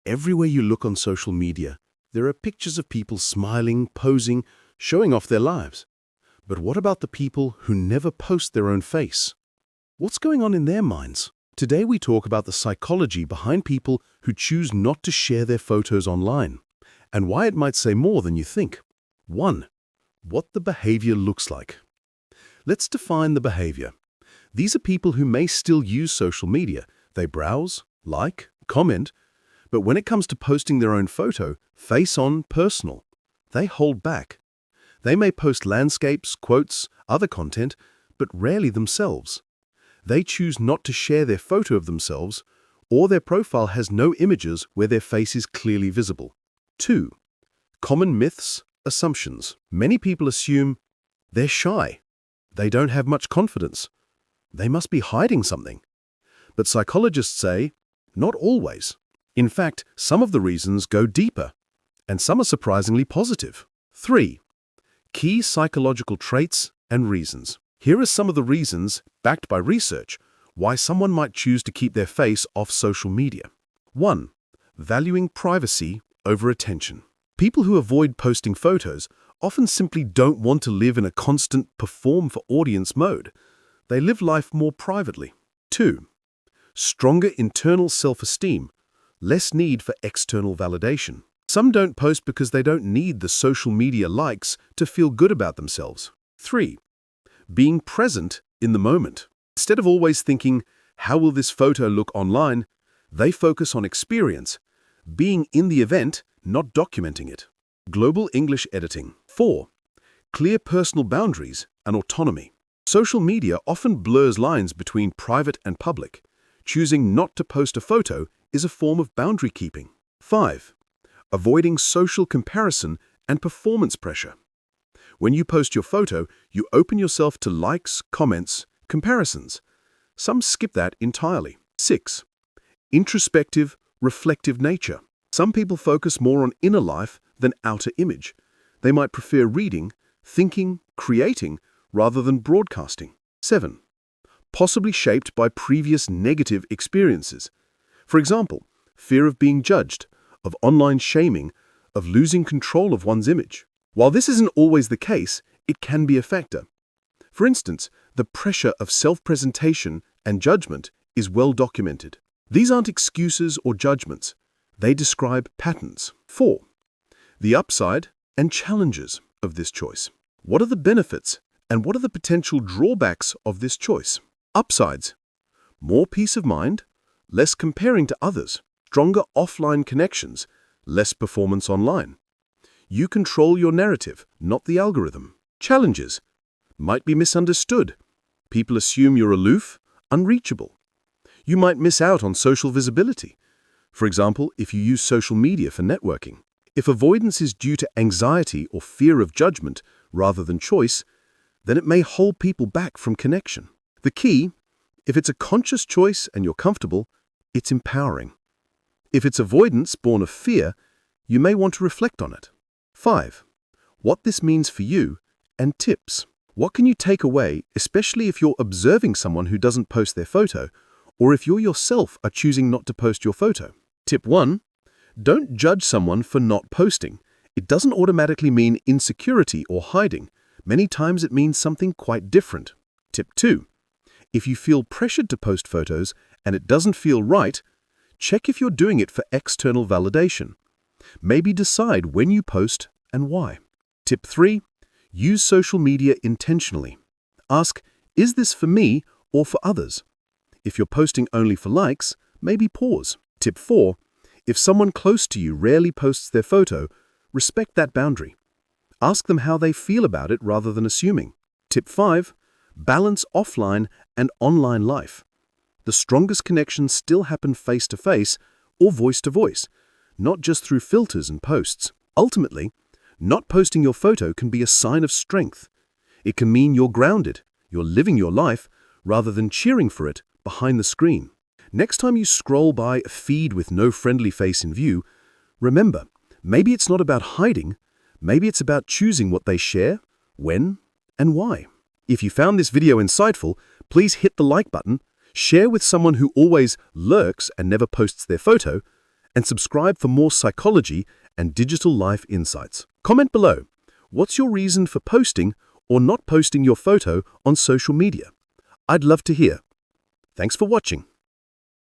Everywhere you look on social media, there are pictures of people smiling, posing, showing off their lives. But what about the people who never post their own face? What's going on in their minds? Today we talk about the psychology behind people who choose not to share their photos online, and why it might say more than you think. 1. What the behavior looks like. Let's define the behavior. These are people who may still use social media. They browse, like, comment, but when it comes to posting their own photo, face on, personal, they hold back. They may post landscapes, quotes, other content, but rarely themselves. They choose not to share their photo of themselves, or their profile has no images where their face is clearly visible. 2. Common myths, assumptions. Many people assume they're shy. They don't have much confidence. They must be hiding something. But psychologists say, not always. In fact, some of the reasons go deeper, and some are surprisingly positive. 3. Key psychological traits and reasons. Here are some of the reasons, backed by research, why someone might choose to keep their face off social media. 1. Valuing privacy over attention. People who avoid posting photos often simply don't want to live in a constant perform-for-audience mode. They live life more privately. 2. Stronger internal self-esteem, less need for external validation. Some don't post because they don't need the social media likes to feel good about themselves. 3. Being present in the moment. Instead of always thinking, how will this photo look online, they focus on experience, being in the event, not documenting it. Global English editing. 4. Clear personal boundaries and autonomy. Social media often blurs lines between private and public. Choosing not to post a photo is a form of boundary keeping. 5. Avoiding social comparison and performance pressure. When you post your photo, you open yourself to likes, comments, comparisons. Some skip that entirely. 6. Introspective, reflective nature. Some people focus more on inner life than outer image. They might prefer reading, thinking, creating, rather than broadcasting. 7. Possibly shaped by previous negative experiences. For example, fear of being judged, of online shaming, of losing control of one's image. While this isn't always the case, it can be a factor. For instance, the pressure of self-presentation and judgment is well documented. These aren't excuses or judgments. They describe patterns. 4. The upside and challenges of this choice. What are the benefits and what are the potential drawbacks of this choice? Upsides. More peace of mind, less comparing to others, stronger offline connections, less performance online. You control your narrative, not the algorithm. Challenges. Might be misunderstood. People assume you're aloof, unreachable. You might miss out on social visibility. For example, if you use social media for networking. If avoidance is due to anxiety or fear of judgment rather than choice, then it may hold people back from connection. The key, if it's a conscious choice and you're comfortable, it's empowering. If it's avoidance born of fear, you may want to reflect on it. 5. What this means for you and tips. What can you take away, especially if you're observing someone who doesn't post their photo, or if you yourself are choosing not to post your photo? Tip 1. Don't judge someone for not posting. It doesn't automatically mean insecurity or hiding. Many times it means something quite different. Tip 2. If you feel pressured to post photos and it doesn't feel right, check if you're doing it for external validation. Maybe decide when you post and why. Tip 3. Use social media intentionally. Ask, is this for me or for others? If you're posting only for likes, maybe pause. Tip 4. If someone close to you rarely posts their photo, respect that boundary. Ask them how they feel about it rather than assuming. Tip 5. Balance offline and online life. The strongest connections still happen face-to-face or voice-to-voice, not just through filters and posts. Ultimately, not posting your photo can be a sign of strength. It can mean you're grounded, you're living your life, rather than cheering for it behind the screen. Next time you scroll by a feed with no friendly face in view, remember, maybe it's not about hiding, maybe it's about choosing what they share, when, and why. If you found this video insightful, please hit the like button, share with someone who always lurks and never posts their photo, and subscribe for more psychology and digital life insights. Comment below. What's your reason for posting or not posting your photo on social media? I'd love to hear. Thanks for watching.